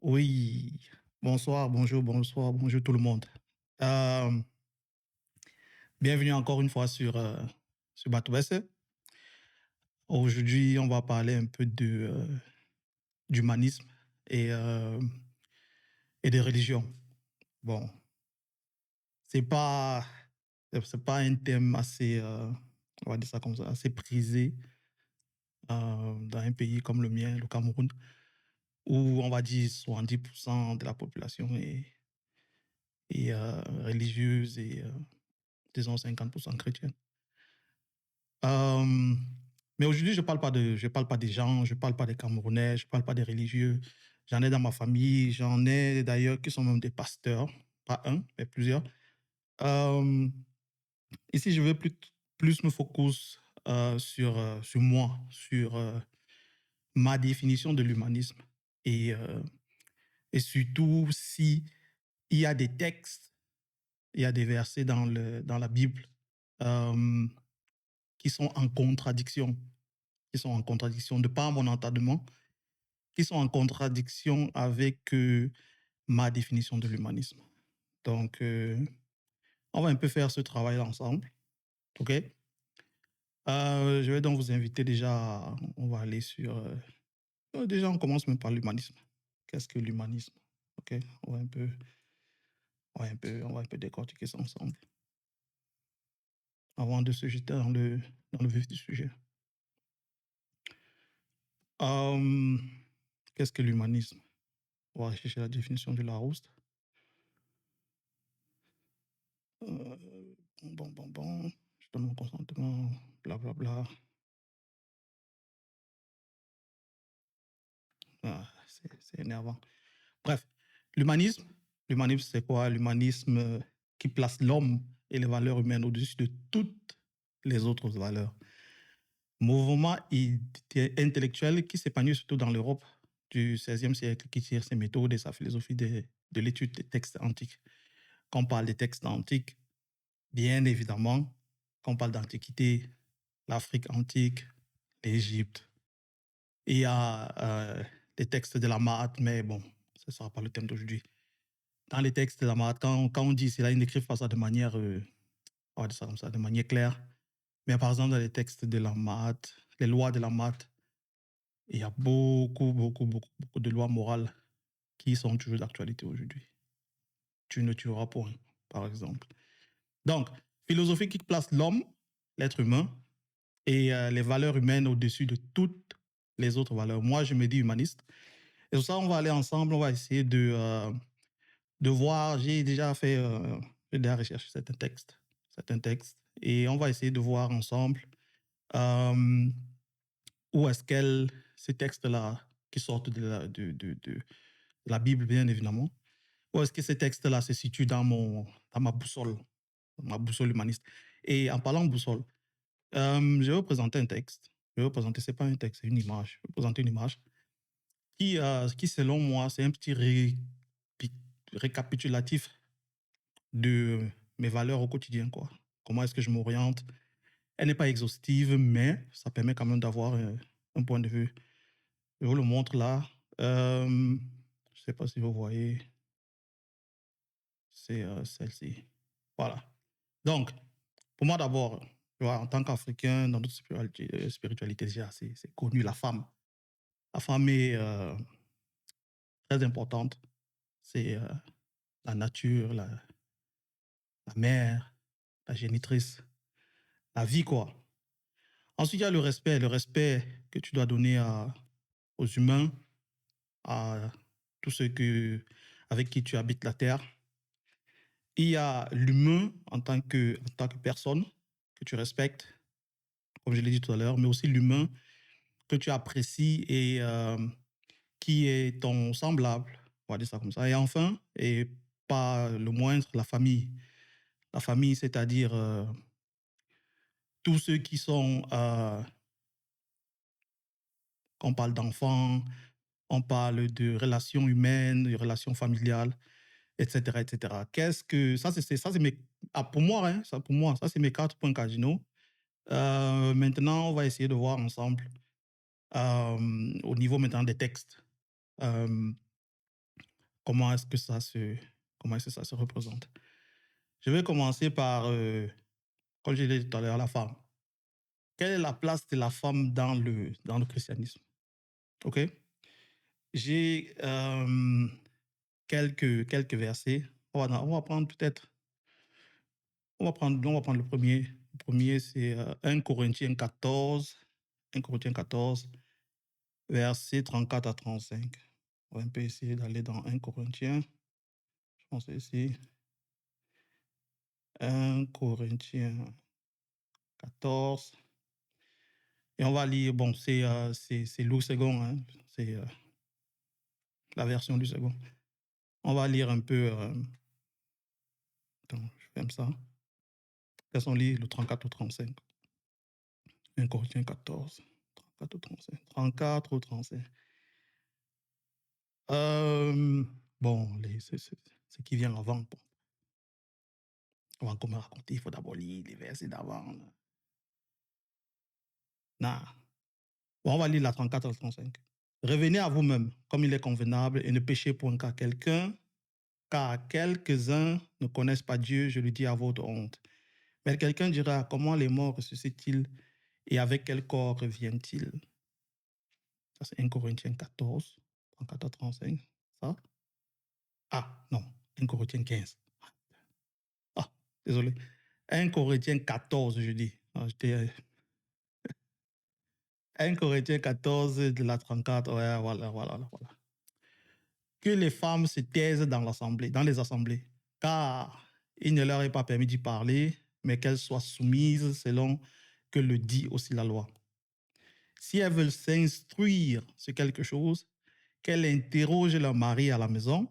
Oui, bonsoir, bonjour tout le monde. Euh, Bienvenue encore une fois sur Bateau BSC. Aujourd'hui, on va parler un peu d'humanisme et, euh, et des religions. Bon, c'est pas, c'est pas un thème assez, on va dire ça comme ça, assez prisé dans un pays comme le mien, le Cameroun, où on va dire 70% de la population est religieuse et disons 50% chrétienne. Euh, mais aujourd'hui, je parle pas des gens, je parle pas des Camerounais, je parle pas des religieux. J'en ai dans ma famille, j'en ai d'ailleurs qui sont même des pasteurs, pas un, mais plusieurs. Euh, Ici, je vais plus me focus sur moi, sur ma définition de l'humanisme et, euh, et surtout si il y a des textes, il y a des versets dans la Bible euh, qui sont en contradiction de par mon entendement, qui sont en contradiction avec ma définition de l'humanisme. Donc, on va un peu faire ce travail ensemble, ok? Je vais donc vous inviter déjà, on va aller sur... déjà, on commence même par l'humanisme. Qu'est-ce que l'humanisme? Ok, on va un peu décortiquer ça ensemble avant de se jeter dans le vif du sujet. Euh, Qu'est-ce que l'humanisme? On va chercher la définition du Larousse. Bon. Je donne mon consentement, blablabla. C'est énervant. Bref, l'humanisme, l'humanisme, c'est quoi? L'humanisme qui place l'homme et les valeurs humaines au-dessus de toutes les autres valeurs. Mouvement intellectuel qui s'épanouit surtout dans l'Europe du XVIe siècle, qui tire ses méthodes et sa philosophie de l'étude des textes antiques. Quand on parle des textes antiques, bien évidemment, quand on parle d'Antiquité, l'Afrique antique, l'Égypte. Il y a les textes de la Mahat, mais bon, ce ne sera pas le thème d'aujourd'hui. Dans les textes de la Mahat, quand on dit cela, ils n'écrivent pas ça de manière, on va dire ça comme ça, de manière claire. Mais par exemple, dans les textes de la Mahat, les lois de la Mahat, il y a beaucoup de lois morales qui sont toujours d'actualité aujourd'hui. Tu ne tueras point, par exemple. Donc, philosophie qui place l'homme, l'être humain, et les valeurs humaines au-dessus de toutes les autres valeurs. Moi, je me dis humaniste. Et pour ça, on va aller ensemble, on va essayer de voir. J'ai déjà recherché certains textes, et on va essayer de voir ensemble euh, où est-ce ces textes-là, qui sortent de la Bible, bien évidemment, où est-ce que ces textes-là se situent dans ma boussole humaniste. Et en parlant de boussole, je vais vous présenter un texte. C'est pas un texte, c'est une image. Je vais vous présenter une image qui selon moi, c'est un petit récapitulatif de mes valeurs au quotidien, quoi. Comment est-ce que je m'oriente? Elle n'est pas exhaustive, mais ça permet quand même d'avoir un point de vue. Je vous le montre là. Je ne sais pas si vous voyez, c'est celle-ci. Voilà. Donc, pour moi d'abord, tu vois, en tant qu'Africain, dans notre spiritualité déjà, c'est connu, la femme. La femme est très importante. C'est la nature, la mère, la génitrice, la vie, quoi. Ensuite, il y a le respect que tu dois donner aux humains, à tous ceux avec qui tu habites la terre. Il y a l'humain en tant que personne que tu respectes, comme je l'ai dit tout à l'heure, mais aussi l'humain que tu apprécies et qui est ton semblable, on va dire ça comme ça. Et enfin, et pas le moindre, la famille. La famille, c'est-à-dire tous ceux qui sont, quand on parle d'enfants, on parle de relations humaines, de relations familiales, etc., etc. Qu'est-ce que ça c'est mes pour moi, hein, ça pour moi, ça c'est mes 4 points cardinaux. Maintenant, on va essayer de voir ensemble au niveau maintenant des textes. Euh, comment est-ce que comment est-ce que ça se représente. Je vais commencer par, comme je l'ai dit tout à l'heure, la femme. Quelle est la place de la femme dans le christianisme? OK? J'ai quelques versets. On va prendre peut-être, on va prendre le premier. Le premier, c'est 1 Corinthiens 14, 1 Corinthiens 14, versets 34 à 35. On va un peu essayer d'aller dans 1 Corinthiens. Je pense ici. 1 Corinthiens 14. Et on va lire, bon, c'est Louis II, hein, c'est la version du second. On va lire un peu. Attends, je ferme ça. Laissons lire le 34 au 35. 1 Corinthiens 14, 34 au 35. 34 au 35. Bon, ce qui vient avant, bon, avant qu'on me raconte, il faut d'abord lire les versets d'avant. Non. Bon, on va lire la 34 au 35. Revenez à vous-même, comme il est convenable, et ne péchez point car quelques-uns ne connaissent pas Dieu, je le dis à votre honte. Mais quelqu'un dira, comment les morts ressuscitent-ils et avec quel corps reviennent-ils? Ça, c'est 1 Corinthiens 14, 34 à 35. Ça? Ah, non, 1 Corinthiens 15. Ah, désolé. 1 Corinthiens 14, je dis. Ah, 1 Corinthiens 14 de la 34. Ouais, voilà. Que les femmes se taisent dans les assemblées, car il ne leur est pas permis d'y parler, mais qu'elles soient soumises selon que le dit aussi la loi. Si elles veulent s'instruire sur quelque chose, qu'elles interrogent leur mari à la maison,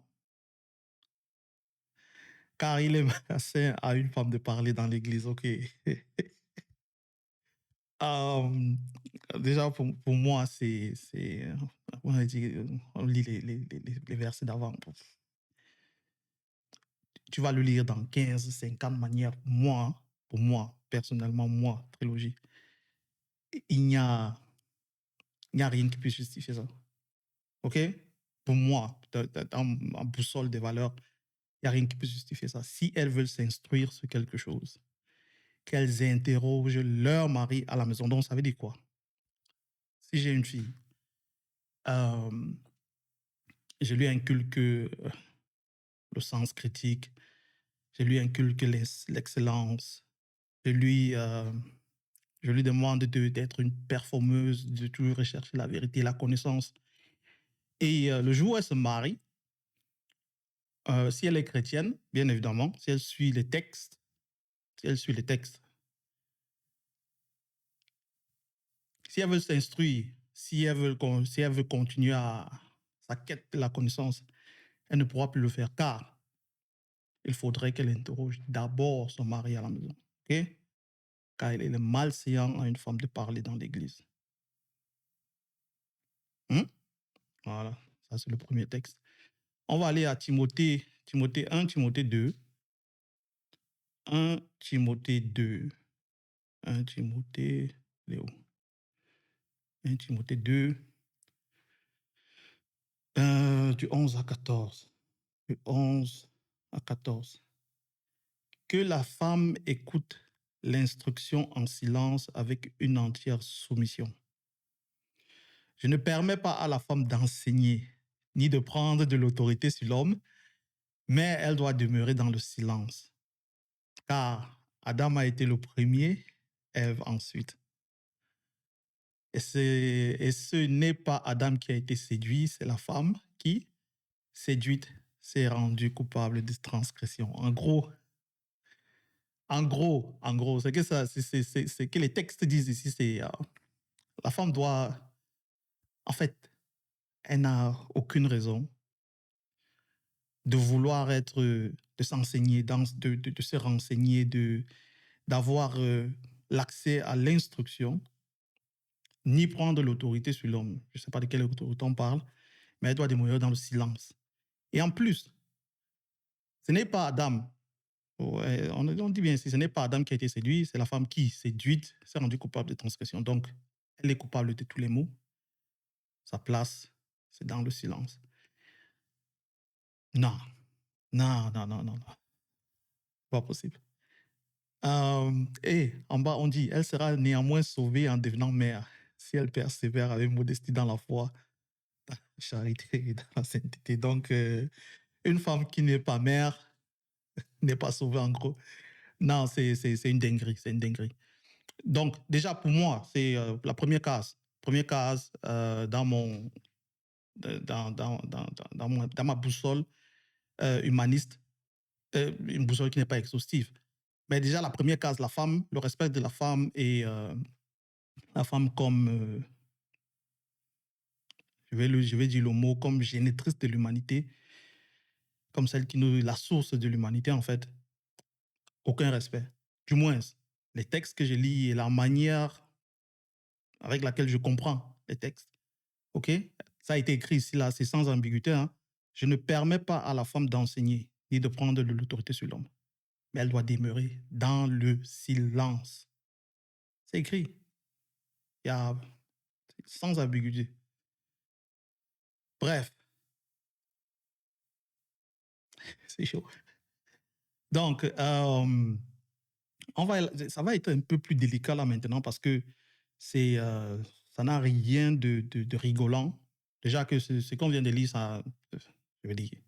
car il est assez à une femme de parler dans l'église, ok. Euh, déjà, pour moi, on lit les versets d'avant. Tu vas le lire dans 15, 50 manières. Pour moi, personnellement, moi, trilogie, il n'y a, il n'y a rien qui puisse justifier ça. OK? Pour moi, dans ma boussole des valeurs, il n'y a rien qui puisse justifier ça. Si elles veulent s'instruire sur quelque chose, qu'elles interrogent leur mari à la maison. Donc, ça veut dire quoi? Si j'ai une fille, euh, je lui inculque le sens critique, je lui inculque l'excellence, je lui, euh, je lui demande d'être une performeuse, de toujours rechercher la vérité, la connaissance. Et le jour où elle se marie, si elle est chrétienne, bien évidemment, si elle suit les textes, si elle suit les textes, si elle veut s'instruire, si elle veut continuer à sa quête de la connaissance, elle ne pourra plus le faire car il faudrait qu'elle interroge d'abord son mari à la maison. OK? Car il est malséant à une femme de parler dans l'église. Voilà, ça c'est le premier texte. On va aller à Timothée 1, Timothée 2. 1 Timothée 2. 1 Timothée, Léo. 1 Timothée 2, du 11 à 14. Du 11 à 14. Que la femme écoute l'instruction en silence avec une entière soumission. Je ne permets pas à la femme d'enseigner, ni de prendre de l'autorité sur l'homme, mais elle doit demeurer dans le silence. Car Adam a été le premier, Ève ensuite. Et ce n'est pas Adam qui a été séduit, c'est la femme qui, séduite, s'est rendue coupable de transgression. En gros, c'est que les textes disent ici, c'est la femme doit, en fait, elle n'a aucune raison de vouloir de s'enseigner, de se renseigner, d'avoir l'accès à l'instruction, ni prendre l'autorité sur l'homme. Je ne sais pas de quelle autorité on parle, mais elle doit demeurer dans le silence. Et en plus, ce n'est pas Adam, ouais, on dit bien ici, ce n'est pas Adam qui a été séduit, c'est la femme qui, séduite, s'est rendue coupable de transgression. Donc, elle est coupable de tous les maux. Sa place, c'est dans le silence. Non, non, non, non, non, non, pas possible. Et en bas, on dit, elle sera néanmoins sauvée en devenant mère, si elle persévère avec modestie dans la foi, dans la charité et dans la sainteté. Donc, une femme qui n'est pas mère n'est pas sauvée, en gros. Non, c'est une dinguerie, c'est une dinguerie. Donc, déjà, pour moi, c'est la première case. Première case dans mon, dans ma boussole humaniste, une boussole qui n'est pas exhaustive. Mais déjà, la première case, la femme, le respect de la femme et la femme comme, je vais dire le mot, comme génétrice de l'humanité, comme celle qui nous, la source de l'humanité, en fait, aucun respect. Du moins, les textes que je lis et la manière avec laquelle je comprends les textes, ok? Ça a été écrit ici, là, c'est sans ambiguïté, hein. Je ne permets pas à la femme d'enseigner ni de prendre de l'autorité sur l'homme, mais elle doit demeurer dans le silence. C'est écrit. Il y a sans ambiguïté. Bref, c'est chaud. Donc, ça va être un peu plus délicat là maintenant parce que c'est, ça n'a rien de rigolant. Déjà que ce qu'on vient de lire, ça, je veux dire, il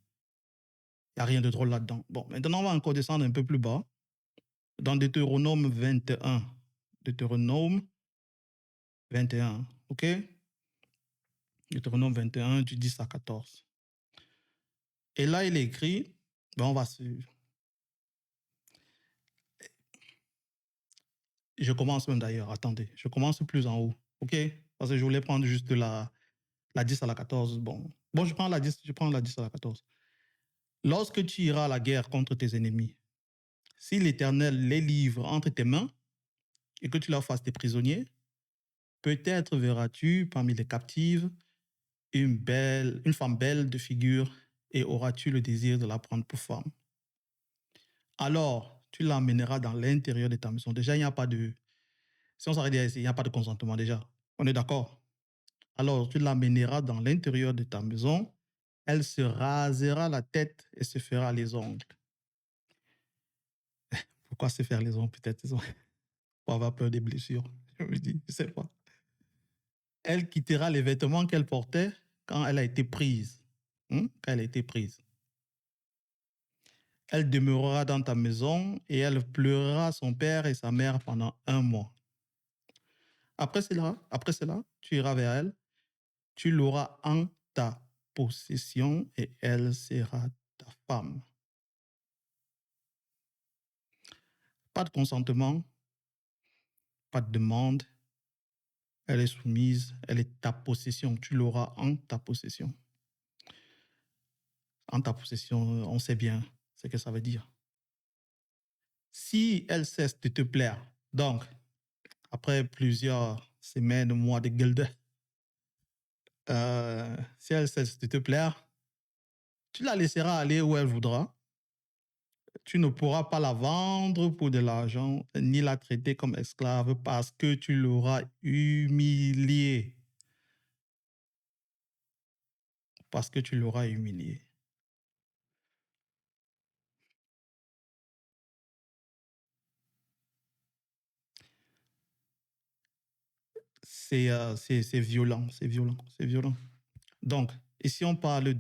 n'y a rien de drôle là-dedans. Bon, maintenant, on va encore descendre un peu plus bas. Dans Deutéronome 21. Deutéronome 21, ok? Deutéronome 21, du 10 à 14. Et là, il est écrit, ben on va se... Je commence même d'ailleurs, attendez, je commence plus en haut, ok? Parce que je voulais prendre juste la 10 à la 14. Bon, je prends la 10, je prends la 10 à la 14. Lorsque tu iras à la guerre contre tes ennemis, si l'Éternel les livre entre tes mains et que tu leur fasses des prisonniers, peut-être verras-tu parmi les captives une femme belle de figure et auras-tu le désir de la prendre pour femme. Alors, tu l'emmèneras dans l'intérieur de ta maison. Déjà, il n'y a pas de... Si on s'arrête ici, il n'y a pas de consentement déjà. On est d'accord? Alors, tu l'emmèneras dans l'intérieur de ta maison. Elle se rasera la tête et se fera les ongles. Pourquoi se faire les ongles? Peut-être pour avoir peur des blessures. Je me dis, je ne sais pas. Elle quittera les vêtements qu'elle portait quand elle a été prise. Quand elle a été prise. Elle demeurera dans ta maison et elle pleurera son père et sa mère pendant 1 mois. Après cela, tu iras vers elle, tu l'auras en ta possession et elle sera ta femme. Pas de consentement, pas de demande. Elle est soumise, elle est ta possession. Tu l'auras en ta possession. En ta possession, on sait bien ce que ça veut dire. Si elle cesse de te plaire, donc, après plusieurs semaines, mois de guilde, si elle cesse de te plaire, tu la laisseras aller où elle voudra. Tu ne pourras pas la vendre pour de l'argent, ni la traiter comme esclave parce que tu l'auras humiliée. Parce que tu l'auras humiliée. C'est violent, c'est violent, c'est violent. Donc, ici, on parle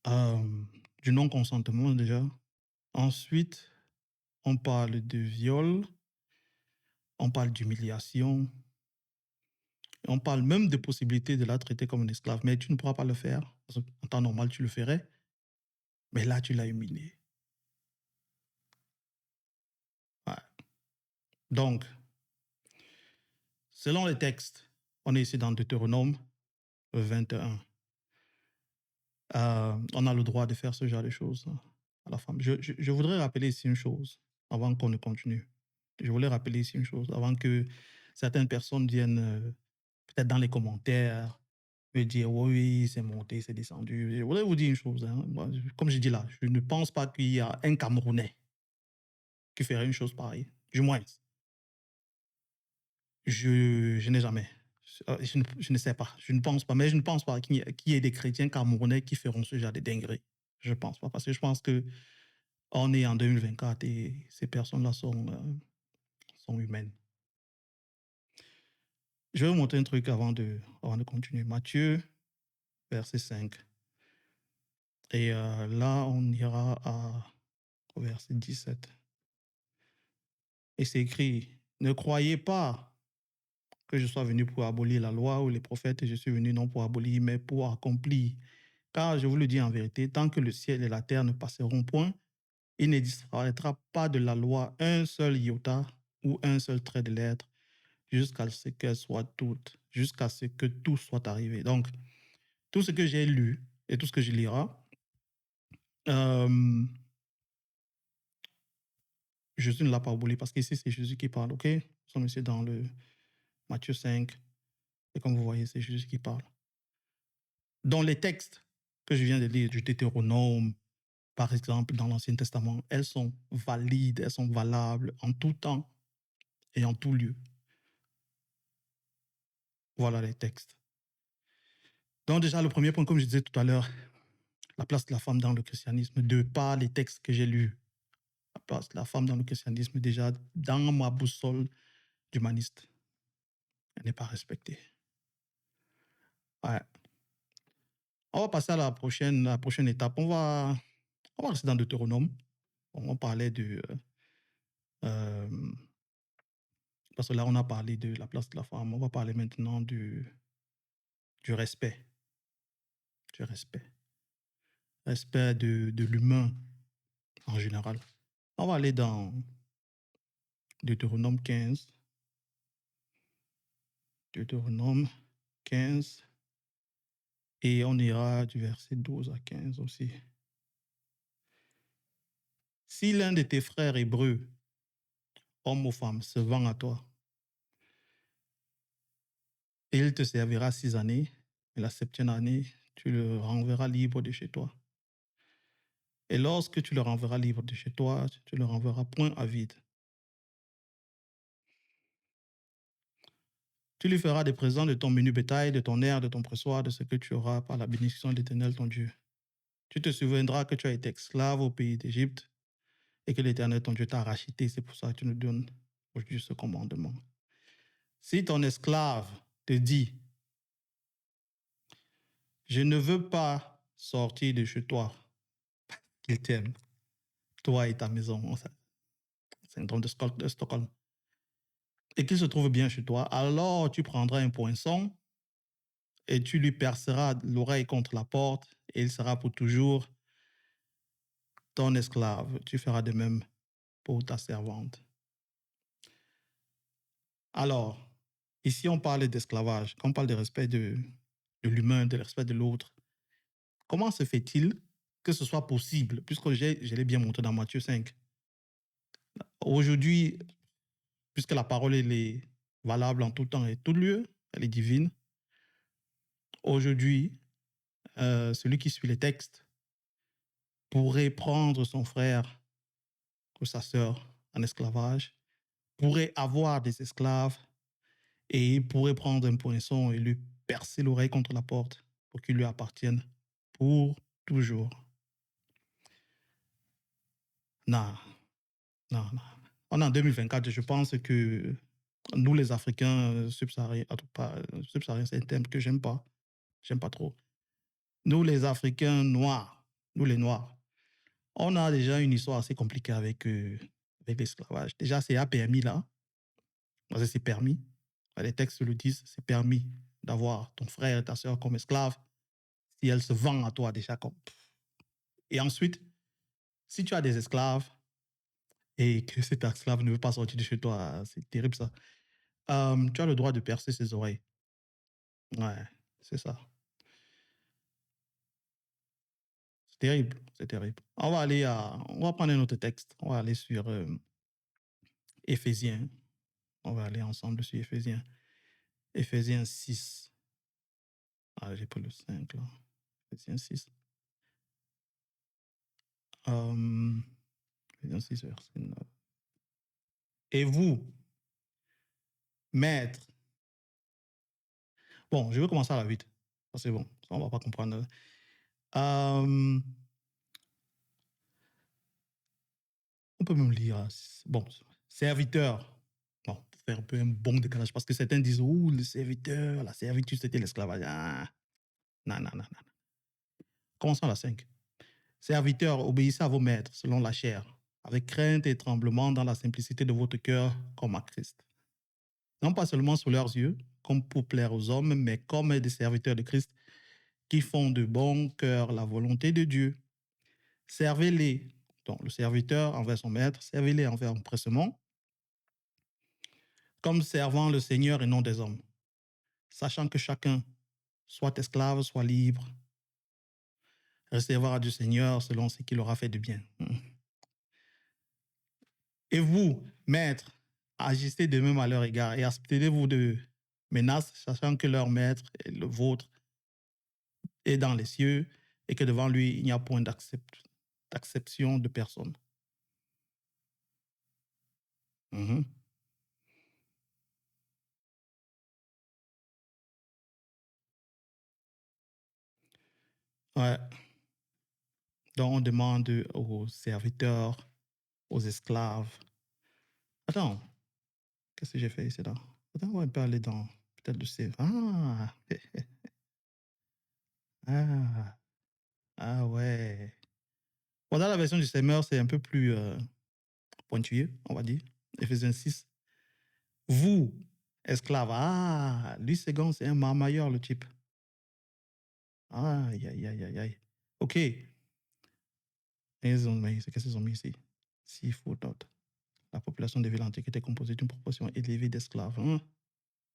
euh, du non-consentement déjà. Ensuite, on parle de viol, on parle d'humiliation, on parle même de possibilité de la traiter comme une esclave, mais tu ne pourras pas le faire. Parce qu'en temps normal, tu le ferais, mais là, tu l'as humiliée. Ouais. Donc, selon les textes, on est ici dans Deutéronome 21. On a le droit de faire ce genre de choses à la femme. Je voudrais rappeler ici une chose avant qu'on ne continue. Je voulais rappeler ici une chose avant que certaines personnes viennent peut-être dans les commentaires me dire oui, c'est monté, c'est descendu. Je voudrais vous dire une chose. Hein. Moi, comme je dis là, je ne pense pas qu'il y a un Camerounais qui ferait une chose pareille. Du moins, je n'ai jamais. Je ne sais pas, je ne pense pas, mais je ne pense pas qu'il y ait des chrétiens camerounais qui feront ce genre de dingueries. Je ne pense pas, parce que je pense qu'on est en 2024 et ces personnes-là sont humaines. Je vais vous montrer un truc avant de continuer. Matthieu, verset 5. Et là, on ira au verset 17. Et c'est écrit, ne croyez pas que je sois venu pour abolir la loi ou les prophètes, je suis venu non pour abolir, mais pour accomplir. Car je vous le dis en vérité, tant que le ciel et la terre ne passeront point, il ne disparaîtra pas de la loi un seul iota ou un seul trait de lettre jusqu'à ce qu'elle soit toute, jusqu'à ce que tout soit arrivé. Donc, tout ce que j'ai lu et tout ce que je lirai, Jésus ne l'a pas aboli parce qu'ici, c'est Jésus qui parle, ok? Nous sommes ici dans le Matthieu 5. Et comme vous voyez, c'est Jésus qui parle. Dans les textes que je viens de lire, du Deutéronome, par exemple, dans l'Ancien Testament, elles sont valides, elles sont valables en tout temps et en tout lieu. Voilà les textes. Donc déjà, le premier point, comme je disais tout à l'heure, la place de la femme dans le christianisme, de par les textes que j'ai lus, la place de la femme dans le christianisme, déjà, dans ma boussole d'humaniste, elle n'est pas respectée. Ouais. On va passer à la prochaine étape. On va rester dans Deutéronome. On va parler parce que là, on a parlé de la place de la femme. On va parler maintenant du respect. Du respect. Respect de l'humain en général. On va aller dans Deutéronome 15. Deutéronome 15. Et on ira du verset 12 à 15 aussi. Si l'un de tes frères hébreux, homme ou femme, se vend à toi, et il te servira 6 années, et la 7e année, tu le renverras libre de chez toi. Et lorsque tu le renverras libre de chez toi, tu le renverras point à vide. Tu lui feras des présents de ton menu bétail, de ton air, de ton pressoir, de ce que tu auras par la bénédiction de l'Éternel ton Dieu. Tu te souviendras que tu as été esclave au pays d'Égypte et que l'Éternel ton Dieu t'a racheté. C'est pour ça que tu nous donnes aujourd'hui ce commandement. Si ton esclave te dit, je ne veux pas sortir de chez toi, qu'il t'aime, toi et ta maison, syndrome de Stockholm, et qu'il se trouve bien chez toi, alors tu prendras un poinçon et tu lui perceras l'oreille contre la porte et il sera pour toujours ton esclave. Tu feras de même pour ta servante. Alors, ici, on parle d'esclavage, on parle de respect de l'humain, de respect de l'autre. Comment se fait-il que ce soit possible, puisque je l'ai bien montré dans Matthieu 5. Aujourd'hui, puisque la parole elle est valable en tout temps et tout lieu, elle est divine, aujourd'hui, celui qui suit les textes pourrait prendre son frère ou sa sœur en esclavage, pourrait avoir des esclaves et il pourrait prendre un poinçon et lui percer l'oreille contre la porte pour qu'il lui appartienne pour toujours. Non, non, non. On est en 2024, je pense que nous, les Africains subsahariens, c'est un terme que j'aime pas trop. Nous, les Africains noirs, nous les Noirs, on a déjà une histoire assez compliquée avec l'esclavage. Déjà, c'est un permis là, c'est permis. Les textes le disent, c'est permis d'avoir ton frère et ta soeur comme esclaves si elle se vend à toi déjà comme. Et ensuite, si tu as des esclaves et que cet esclave ne veut pas sortir de chez toi, c'est terrible ça. Tu as le droit de percer ses oreilles. Ouais, c'est ça. C'est terrible, c'est terrible. On va prendre un autre texte. On va aller sur Éphésiens. On va aller ensemble sur Éphésiens. Éphésiens 6. Ah, j'ai pris le 5 là. Éphésiens 6. Éphésiens 6, verset 9. Et vous, maîtres, Bon, je vais commencer à la vite. C'est bon, ça, on va pas comprendre. Euh, on peut même lire, bon, serviteur. Bon, pour faire un peu un bon décalage, parce que certains disent, oh, le serviteur, la servitude, c'était l'esclavage. Ah, non, non, non, non. Commençons à la 5. Serviteurs, obéissez à vos maîtres selon la chair, avec crainte et tremblement dans la simplicité de votre cœur, comme à Christ. Non pas seulement sous leurs yeux, comme pour plaire aux hommes, mais comme des serviteurs de Christ qui font de bon cœur la volonté de Dieu. Servez-les, donc le serviteur envers son maître, servez-les envers empressement, comme servant le Seigneur et non des hommes, sachant que chacun, soit esclave, soit libre, recevra du Seigneur selon ce qu'il aura fait de bien. Et vous, maîtres, agissez de même à leur égard et abstenez-vous de menaces, sachant que leur maître et le vôtre est dans les cieux et que devant lui, il n'y a point d'acception de personne. Mhm. Ouais. Donc, on demande aux serviteurs, aux esclaves. Attends, qu'est-ce que j'ai fait ici là? Attends, on peut aller dans peut-être le CV. Ah, ah, ah ouais. Bon, dans la version du Seigneur, c'est un peu plus pointilleux, on va dire. Éphésiens 6. Vous, esclaves, ah, lui, second, c'est un marmailleur, le type. Aïe, aïe, aïe, aïe, aïe. OK. Qu'est-ce qu'ils ont mis ici? S'il faut d'autres. La population des villes antiques était composée d'une proportion élevée d'esclaves. Hein?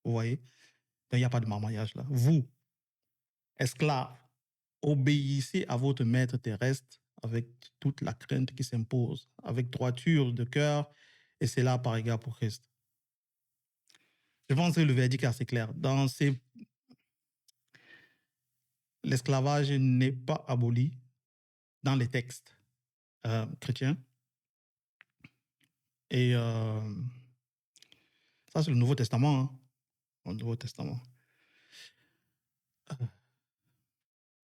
Vous voyez? Donc, il n'y a pas de marmaillage là. Vous, esclaves, obéissez à votre maître terrestre avec toute la crainte qui s'impose, avec droiture de cœur, et c'est là par égard pour Christ. Je pense que le verdict est assez clair. L'esclavage n'est pas aboli dans les textes chrétiens. Et ça, c'est le Nouveau Testament. Hein? Le Nouveau Testament.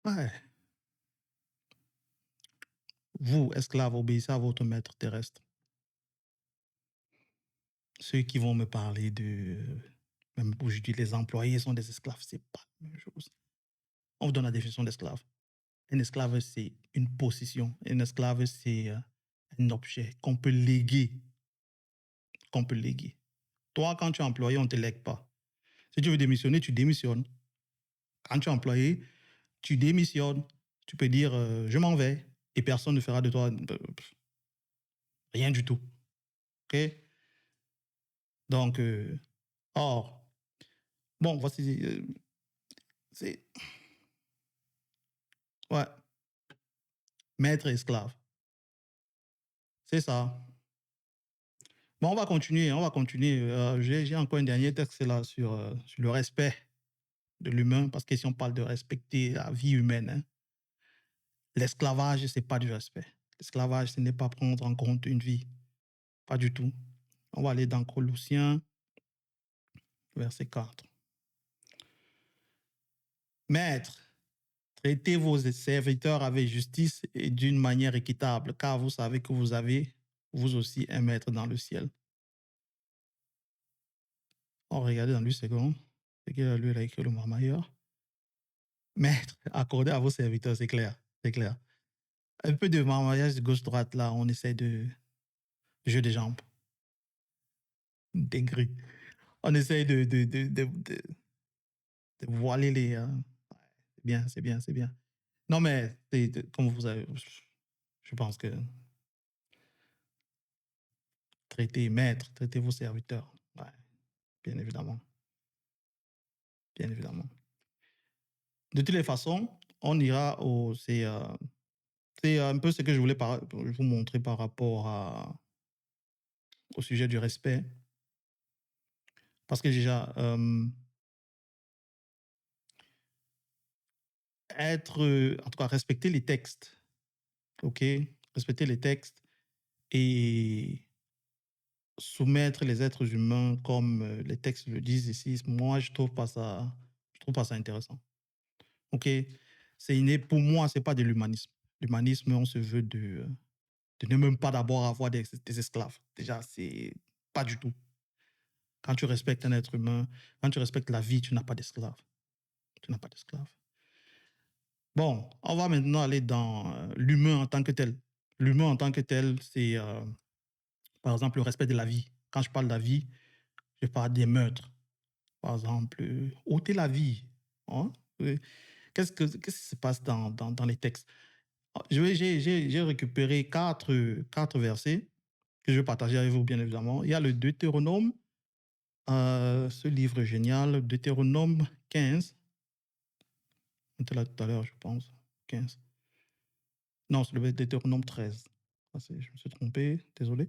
Ouais. Vous, esclaves, obéissez à votre maître terrestre. Ceux qui vont me parler de... Même aujourd'hui, les employés sont des esclaves, c'est pas la même chose. On vous donne la définition d'esclave. Un esclave, c'est une possession. Un esclave, c'est un objet qu'on peut léguer. Qu'on peut léguer. Toi, quand tu es employé, on ne te lègue pas. Si tu veux démissionner, tu démissionnes. Quand tu es employé, tu démissionnes. Tu peux dire je m'en vais et personne ne fera de toi rien du tout. OK? Donc, or, bon, voici. C'est. Ouais, maître et esclave. C'est ça. Bon, on va continuer, on va continuer. J'ai encore un dernier texte là sur le respect de l'humain, parce que si on parle de respecter la vie humaine, hein, l'esclavage, ce n'est pas du respect. L'esclavage, ce n'est pas prendre en compte une vie. Pas du tout. On va aller dans Colossiens, verset 4. Maître, traitez vos serviteurs avec justice et d'une manière équitable, car vous savez que vous avez, vous aussi, un maître dans le ciel. On regarde dans lui, c'est comment? C'est qu'il a lui, il a écrit le marmailleur. Maître, accordez à vos serviteurs, c'est clair. C'est clair. Un peu de marmaillage de gauche-droite, là, on essaie de jeu des jambes. Dinguerie. On essaie de voiler les. C'est bien, c'est bien, c'est bien. Non, mais comme vous avez. Je pense que traitez maître, traitez vos serviteurs. Ouais, bien évidemment. Bien évidemment. De toutes les façons, on ira au. C'est un peu ce que je voulais vous montrer par rapport au sujet du respect. Parce que déjà, en tout cas, respecter les textes, ok? Respecter les textes et soumettre les êtres humains comme les textes le disent ici, moi, je trouve trouve pas ça intéressant. OK? Pour moi, c'est pas de l'humanisme. L'humanisme, on se veut de ne même pas d'abord avoir des esclaves. Déjà, c'est pas du tout. Quand tu respectes un être humain, quand tu respectes la vie, tu n'as pas d'esclave. Tu n'as pas d'esclave. Bon, on va maintenant aller dans l'humain en tant que tel. L'humain en tant que tel, c'est par exemple le respect de la vie. Quand je parle de la vie, je parle des meurtres. Par exemple, ôter la vie. Hein? Qu'est-ce qui se passe dans les textes? J'ai récupéré quatre versets que je vais partager avec vous, bien évidemment. Il y a le Deutéronome, ce livre génial, Deutéronome 15. On était là tout à l'heure, je pense. 15. Non, c'est le Deutéronome 13. Ah, je me suis trompé, désolé.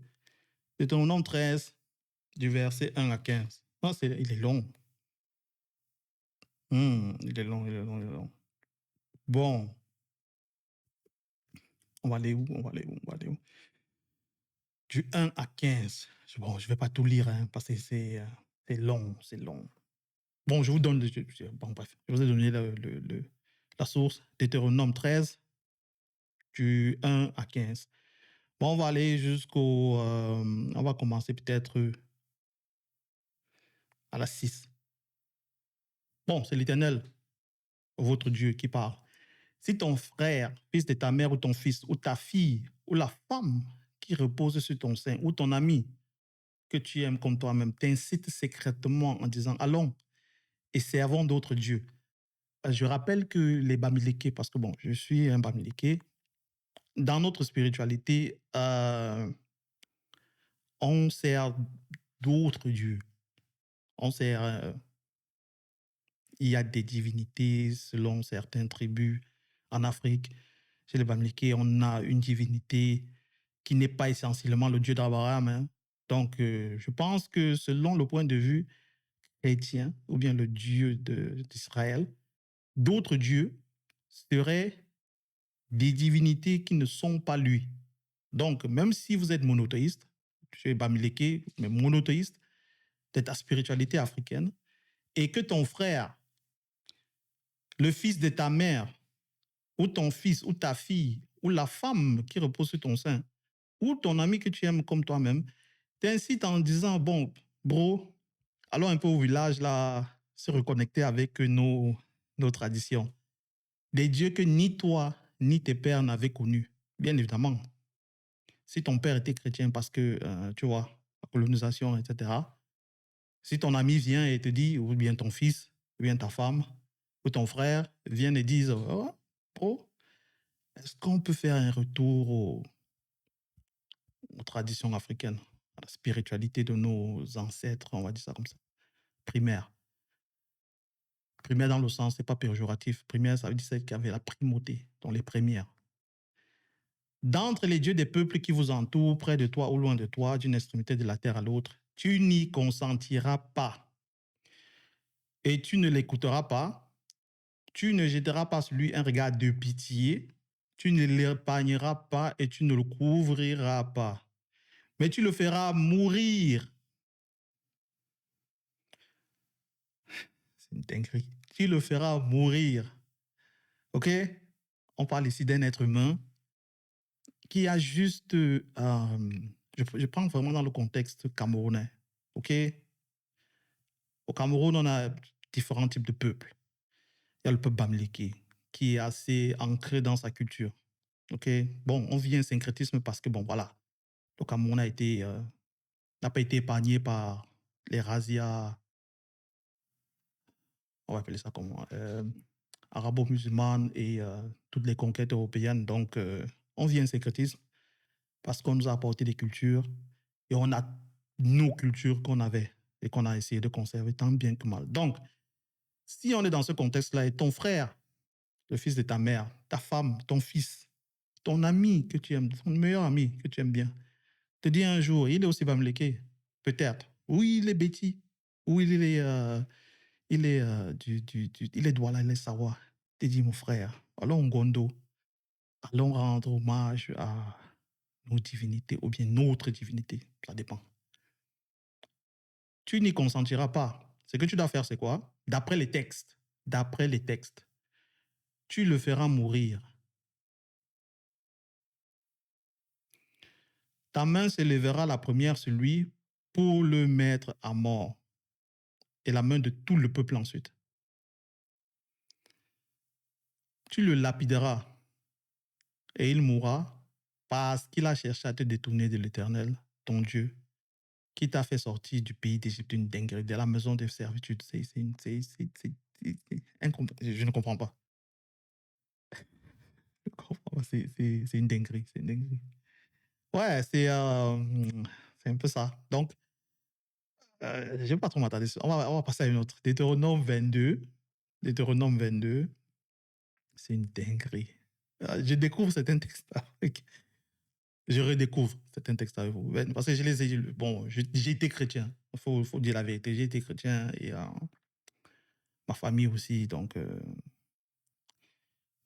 Deutéronome 13, du verset 1 à 15. Ah, il est long. Il est long, il est long, il est long. Bon, on va aller où? On va aller où? On va aller où? Du 1 à 15. Bon, je ne vais pas tout lire, hein, parce que c'est long, c'est long. Bon, je vous donne, bon, bref, je vous ai donné la source, Deutéronome 13, du 1 à 15. Bon, on va aller on va commencer peut-être à la 6. Bon, c'est l'Éternel, votre Dieu, qui parle. Si ton frère, fils de ta mère ou ton fils, ou ta fille, ou la femme qui repose sur ton sein, ou ton ami que tu aimes comme toi-même, t'incite secrètement en disant, allons et servons d'autres dieux. Je rappelle que les Bamilékés, parce que bon, je suis un Bamiléké, dans notre spiritualité, on sert d'autres dieux. On sert, il y a des divinités selon certaines tribus en Afrique. Chez les Bamilékés, on a une divinité qui n'est pas essentiellement le dieu d'Abraham. Hein. Donc, je pense que selon le point de vue chrétien, ou bien le Dieu d'Israël, d'autres dieux seraient des divinités qui ne sont pas lui. Donc, même si vous êtes monothéiste, tu es bamiléké, mais monothéiste de ta spiritualité africaine, et que ton frère, le fils de ta mère, ou ton fils, ou ta fille, ou la femme qui repose sur ton sein, ou ton ami que tu aimes comme toi-même, t'incite en disant, bon, bro, allons un peu au village, là, se reconnecter avec nos traditions. Des dieux que ni toi, ni tes pères n'avaient connus. Bien évidemment, si ton père était chrétien parce que, tu vois, la colonisation, etc., si ton ami vient et te dit, ou bien ton fils, ou bien ta femme, ou ton frère viennent et disent, oh, bro, est-ce qu'on peut faire un retour aux traditions africaines, à la spiritualité de nos ancêtres, on va dire ça comme ça, primaire. Primaire dans le sens, c'est pas péjoratif. Primaire, ça veut dire celle qui avait la primauté, dans les premières. D'entre les dieux des peuples qui vous entourent, près de toi ou loin de toi, d'une extrémité de la terre à l'autre, tu n'y consentiras pas. Et tu ne l'écouteras pas. Tu ne jetteras pas sur lui un regard de pitié. Tu ne l'épargneras pas et tu ne le couvriras pas. Mais tu le feras mourir. C'est une dinguerie. Tu le feras mourir. OK? On parle ici d'un être humain qui a juste... je prends vraiment dans le contexte camerounais. OK? Au Cameroun, on a différents types de peuples. Il y a le peuple bamileke, qui est assez ancré dans sa culture. OK? Bon, on vit un syncrétisme parce que, bon, voilà, le Cameroun n'a pas été épargné par les razzias, on va appeler ça comment, arabo-musulmanes et toutes les conquêtes européennes. Donc, on vit un syncrétisme parce qu'on nous a apporté des cultures et on a nos cultures qu'on avait et qu'on a essayé de conserver tant bien que mal. Donc, si on est dans ce contexte-là et ton frère, le fils de ta mère, ta femme, ton fils, ton ami que tu aimes, ton meilleur ami que tu aimes bien, te dit un jour, il est aussi bamléké, peut-être. Oui, il est bêti. Oui, il est Douala, il est Sawa. Te dit, mon frère, allons au Gondo, allons rendre hommage à nos divinités ou bien notre divinité, ça dépend. Tu n'y consentiras pas. Ce que tu dois faire, c'est quoi? D'après les textes, d'après les textes, tu le feras mourir. Ta main se lèvera la première sur lui pour le mettre à mort, et la main de tout le peuple ensuite. Tu le lapideras, et il mourra parce qu'il a cherché à te détourner de l'Éternel, ton Dieu, qui t'a fait sortir du pays d'Égypte d'une dinguerie, de la maison de servitude. Je ne comprends pas. Je comprends pas. C'est une dinguerie. C'est une dinguerie. Ouais, c'est un peu ça. Donc, je ne vais pas trop m'attarder. On va passer à une autre. Deutéronome 22. Deutéronome 22. C'est une dinguerie. Je découvre certains textes avec. Je redécouvre certains textes avec vous. Parce que je les ai. Bon, j'ai été chrétien. Il faut dire la vérité. J'ai été chrétien et ma famille aussi. Donc,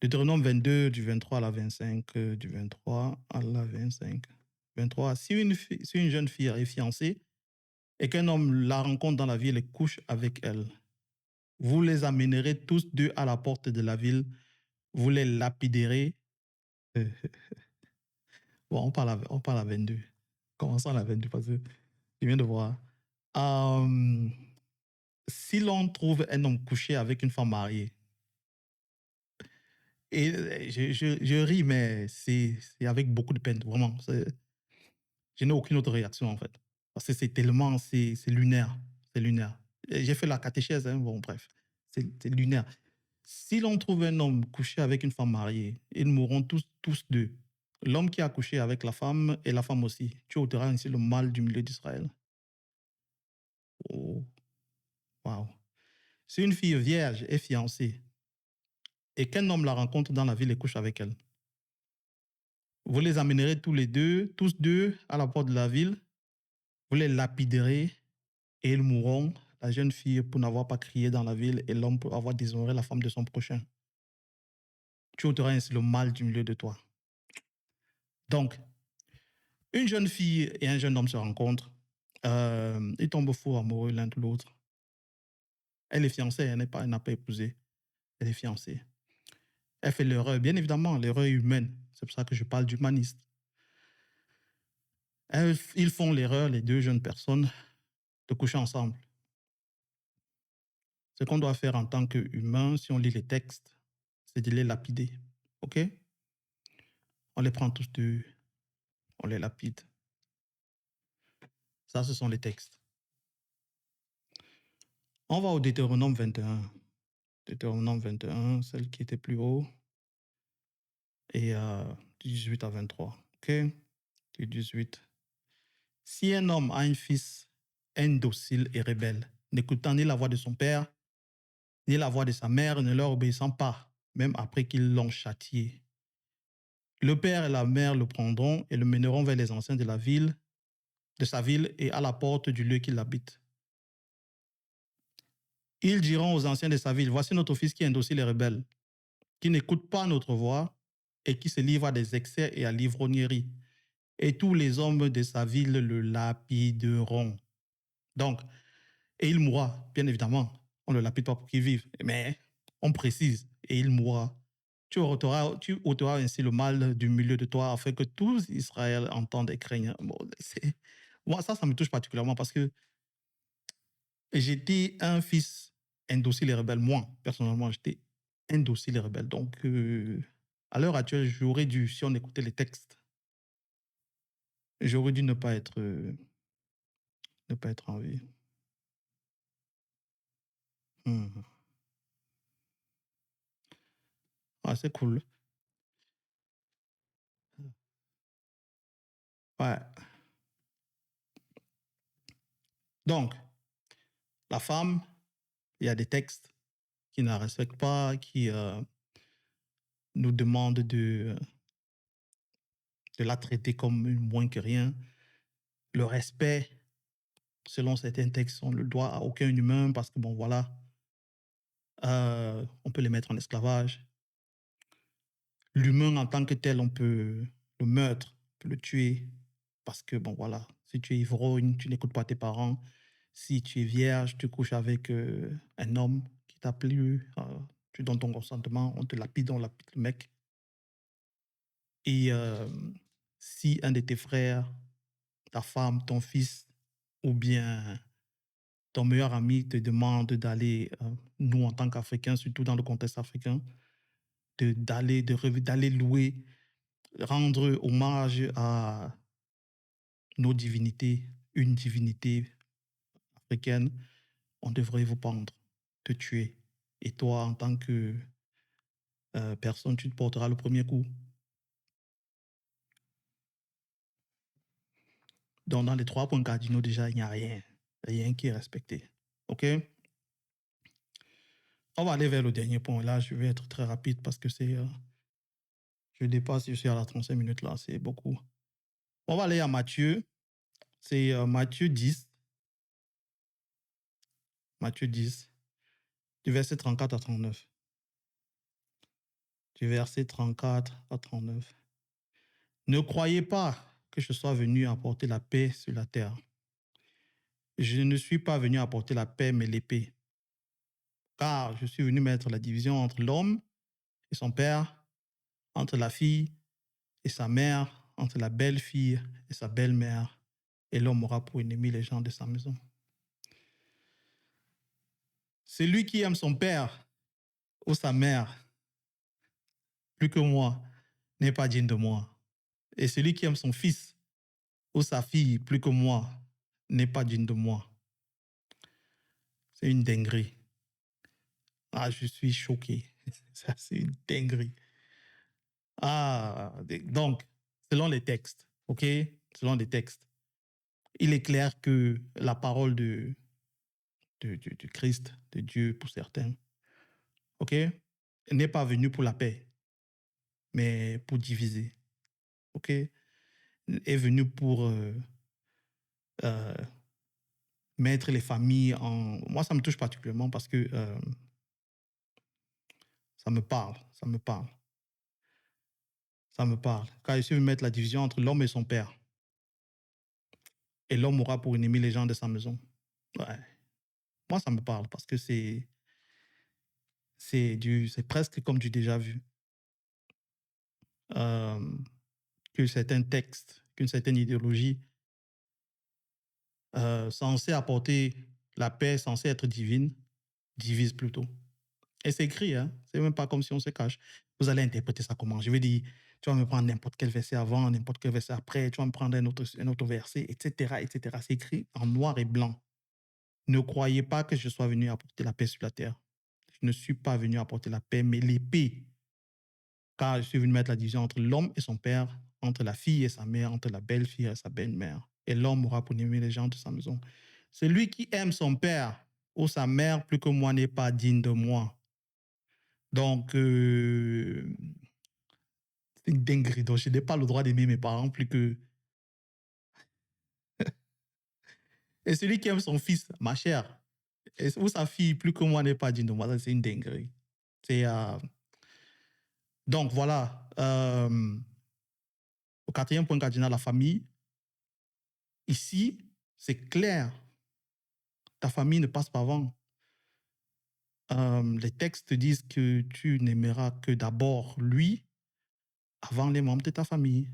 Deutéronome 22, du 23 à la 25, du 23 à la 25. 23. Si une jeune fille est fiancée et qu'un homme la rencontre dans la ville et couche avec elle, vous les amènerez tous deux à la porte de la ville, vous les lapiderez. Bon, on parle à 22. Commençons à la 22 parce que je viens de voir. Si l'on trouve un homme couché avec une femme mariée, et je ris, mais c'est avec beaucoup de peine, vraiment. Je n'ai aucune autre réaction, en fait. Parce que c'est tellement, c'est lunaire. C'est lunaire. J'ai fait la catéchèse, hein, bon, bref. C'est lunaire. Si l'on trouve un homme couché avec une femme mariée, ils mourront tous deux. L'homme qui a couché avec la femme et la femme aussi. Tu ôteras ainsi le mal du milieu d'Israël. Oh, waouh. Si une fille vierge est fiancée et qu'un homme la rencontre dans la ville et couche avec elle, vous les amènerez tous deux, à la porte de la ville, vous les lapiderez et ils mourront, la jeune fille pour n'avoir pas crié dans la ville et l'homme pour avoir déshonoré la femme de son prochain. Tu ôteras ainsi le mal du milieu de toi. Donc, une jeune fille et un jeune homme se rencontrent, ils tombent fous amoureux l'un de l'autre. Elle est fiancée, elle n'a pas épousé, elle est fiancée. Elle fait l'erreur, bien évidemment, l'erreur humaine. C'est pour ça que je parle d'humaniste. Ils font l'erreur, les deux jeunes personnes, de coucher ensemble. Ce qu'on doit faire en tant qu'humain, si on lit les textes, c'est de les lapider. OK? On les prend tous deux, on les lapide. Ça, ce sont les textes. On va au Deutéronome 21. Deutéronome 21, celle qui était plus haut. Et 18 à 23. OK? Du 18. Si un homme a un fils indocile et rebelle, n'écoutant ni la voix de son père, ni la voix de sa mère, ne leur obéissant pas, même après qu'ils l'ont châtié, le père et la mère le prendront et le mèneront vers les anciens de sa ville et à la porte du lieu qu'il habite. Ils diront aux anciens de sa ville, voici notre fils qui est indocile et rebelle, qui n'écoute pas notre voix et qui se livre à des excès et à l'ivrognerie. Et tous les hommes de sa ville le lapideront. Donc, et il mourra, bien évidemment. On ne le lapide pas pour qu'il vive, mais on précise, et il mourra. Tu ôteras ainsi le mal du milieu de toi afin que tous Israël entendent et craignent. Bon, moi, ça me touche particulièrement parce que j'étais un fils indocile et rebelle. Moi, personnellement, j'étais indocile et rebelle. Donc, à l'heure actuelle, j'aurais dû, si on écoutait les textes, j'aurais dû ne pas être en vie. Ah, c'est cool. Ouais. Donc, la femme, il y a des textes qui ne la respectent pas, qui nous demandent de la traiter comme une moins que rien. Le respect, selon certains textes, on ne le doit à aucun humain parce que, bon, voilà, on peut les mettre en esclavage. L'humain en tant que tel, on peut le meurtre, on peut le tuer parce que, bon, voilà, si tu es ivrogne, tu n'écoutes pas tes parents. Si tu es vierge, tu couches avec un homme t'a plu, tu donnes ton consentement, on lapide le mec. Et si un de tes frères, ta femme, ton fils ou bien ton meilleur ami te demande d'aller, nous en tant qu'Africains, surtout dans le contexte africain, d'aller louer, rendre hommage à nos divinités, une divinité africaine, on devrait vous pendre, te tuer. Et toi, en tant que personne, tu te porteras le premier coup. Donc, dans les 3 points cardinaux, déjà, il n'y a rien. Rien qui est respecté. OK? On va aller vers le dernier point. Là, je vais être très rapide parce que c'est... je dépasse, je suis à la 35 minutes là, c'est beaucoup. On va aller à Matthieu. C'est Matthieu 10. Matthieu 10, du verset 34 à 39. Du verset 34 à 39. Ne croyez pas que je sois venu apporter la paix sur la terre. Je ne suis pas venu apporter la paix, mais l'épée. Car je suis venu mettre la division entre l'homme et son père, entre la fille et sa mère, entre la belle-fille et sa belle-mère, et l'homme aura pour ennemi les gens de sa maison. Celui qui aime son père ou sa mère plus que moi n'est pas digne de moi. Et celui qui aime son fils ou sa fille plus que moi n'est pas digne de moi. C'est une dinguerie. Ah, je suis choqué. Ça, c'est une dinguerie. Ah, donc, selon les textes, OK? Selon les textes, il est clair que la parole du Christ, de Dieu pour certains, OK, n'est pas venue pour la paix, mais pour diviser, OK? Est venue pour mettre les familles en... Moi, ça me touche particulièrement parce que ça me parle, ça me parle. Ça me parle. Car ici, veut mettre la division entre l'homme et son père. Et l'homme aura pour ennemi les gens de sa maison. Ouais. Moi, ça me parle parce que c'est presque comme du déjà vu. Que certains textes, qu'une certaine idéologie censée apporter la paix, censée être divine, divise plutôt. Et c'est écrit, hein? C'est même pas comme si on se cache. Vous allez interpréter ça comment? Je veux dire, tu vas me prendre n'importe quel verset avant, n'importe quel verset après, tu vas me prendre un autre verset, etc., etc. C'est écrit en noir et blanc. Ne croyez pas que je sois venu apporter la paix sur la terre. Je ne suis pas venu apporter la paix, mais l'épée. Car je suis venu mettre la division entre l'homme et son père, entre la fille et sa mère, entre la belle-fille et sa belle-mère. Et l'homme aura pour ennemi les gens de sa maison. Celui qui aime son père ou sa mère plus que moi n'est pas digne de moi. Donc, c'est une dinguerie. Donc, je n'ai pas le droit d'aimer mes parents plus que... Et celui qui aime son fils, ma chère, ou sa fille plus que moi n'est pas digne de moi. C'est une dinguerie. C'est... Donc, voilà. Au 4e point cardinal, la famille. Ici, c'est clair. Ta famille ne passe pas avant. Les textes disent que tu n'aimeras que d'abord lui avant les membres de ta famille.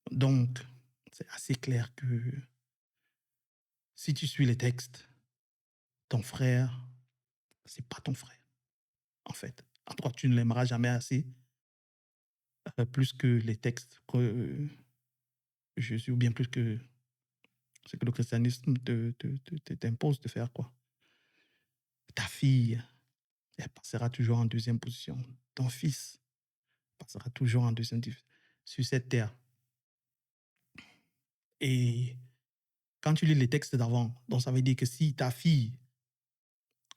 Donc, c'est assez clair que si tu suis les textes, ton frère, c'est pas ton frère, en fait. En tout cas, tu ne l'aimeras jamais assez, plus que les textes que Jésus, ou bien plus que ce que le christianisme t'impose de faire, quoi. Ta fille, elle passera toujours en deuxième position. Ton fils passera toujours en deuxième position sur cette terre. Et quand tu lis les textes d'avant, donc ça veut dire que si ta fille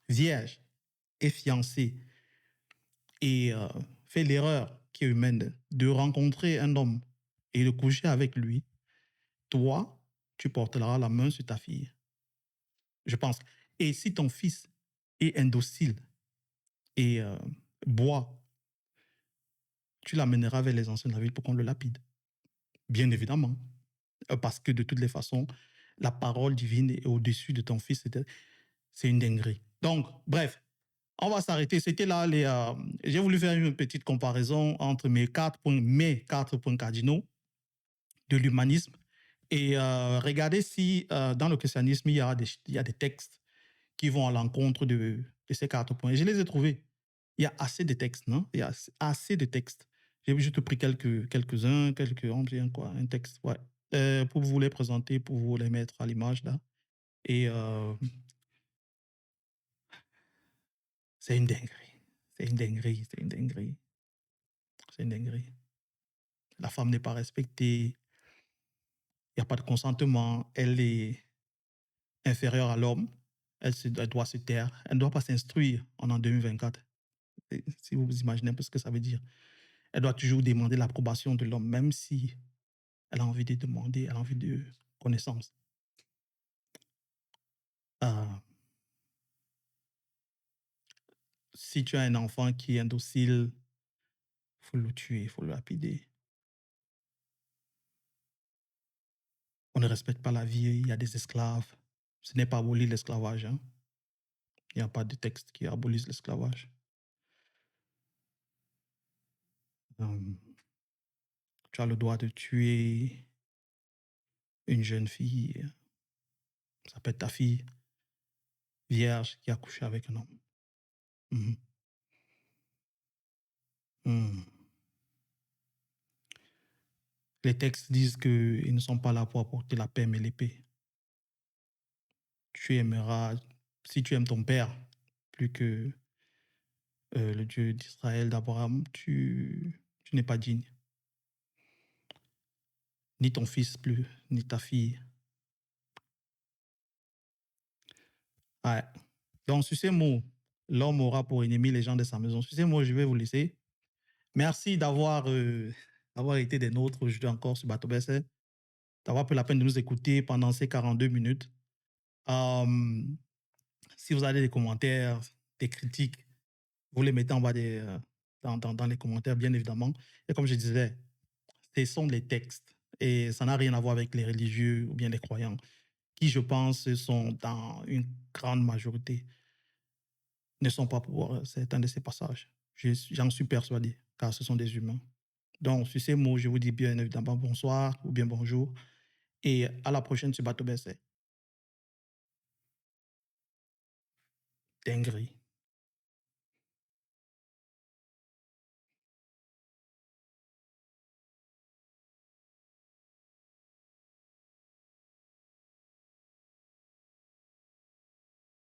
vierge est fiancée et fait l'erreur qui est humaine de rencontrer un homme et de coucher avec lui, toi, tu porteras la main sur ta fille. Je pense. Et si ton fils est indocile et boit, tu l'amèneras vers les anciens de la ville pour qu'on le lapide. Bien évidemment. Parce que de toutes les façons, la parole divine est au-dessus de ton fils. C'est une dinguerie. Donc, bref, On va s'arrêter. C'était là j'ai voulu faire une petite comparaison entre mes 4 points cardinaux de l'humanisme et regarder si dans le christianisme, il y a des textes qui vont à l'encontre de ces 4 points. Je les ai trouvés. Il y a assez de textes, non? Il y a assez de textes. J'ai juste pris quelques-uns, on dit quoi, un texte, ouais, pour vous les présenter, pour vous les mettre à l'image là. Et c'est une dinguerie. C'est une dinguerie, c'est une dinguerie, c'est une dinguerie. La femme n'est pas respectée, il n'y a pas de consentement, elle est inférieure à l'homme, elle doit se taire, elle ne doit pas s'instruire. On est en 2024. Si vous vous imaginez un peu ce que ça veut dire. Elle doit toujours demander l'approbation de l'homme, même si elle a envie de demander, elle a envie de connaissance. Euh, si tu as un enfant qui est indocile, il faut le tuer, il faut le lapider. On ne respecte pas la vie, il y a des esclaves. Ce n'est pas abolir l'esclavage. Hein. Il n'y a pas de texte qui abolisse l'esclavage. Tu as le droit de tuer une jeune fille, ça peut être ta fille, vierge, qui a couché avec un homme. Mhm. Mhm. Les textes disent qu'ils ne sont pas là pour apporter la paix, mais l'épée. Tu aimeras, si tu aimes ton père plus que le Dieu d'Israël, d'Abraham, tu n'es pas digne. Ni ton fils plus, ni ta fille. Ouais. Donc, sur ces mots, l'homme aura pour ennemi les gens de sa maison. Sur ces mots, je vais vous laisser. Merci d'avoir été des nôtres aujourd'hui encore sur Bateau Besset, d'avoir pris la peine de nous écouter pendant ces 42 minutes. Si vous avez des commentaires, des critiques, vous les mettez en bas dans les commentaires, bien évidemment. Et comme je disais, ce sont les textes et ça n'a rien à voir avec les religieux ou bien les croyants, qui, je pense, sont dans une grande majorité, ne sont pas pour certains de ces passages. J'en suis persuadé, car ce sont des humains. Donc, sur ces mots, je vous dis bien évidemment bonsoir ou bien bonjour et à la prochaine sur Bateau Besset. Dinguerie.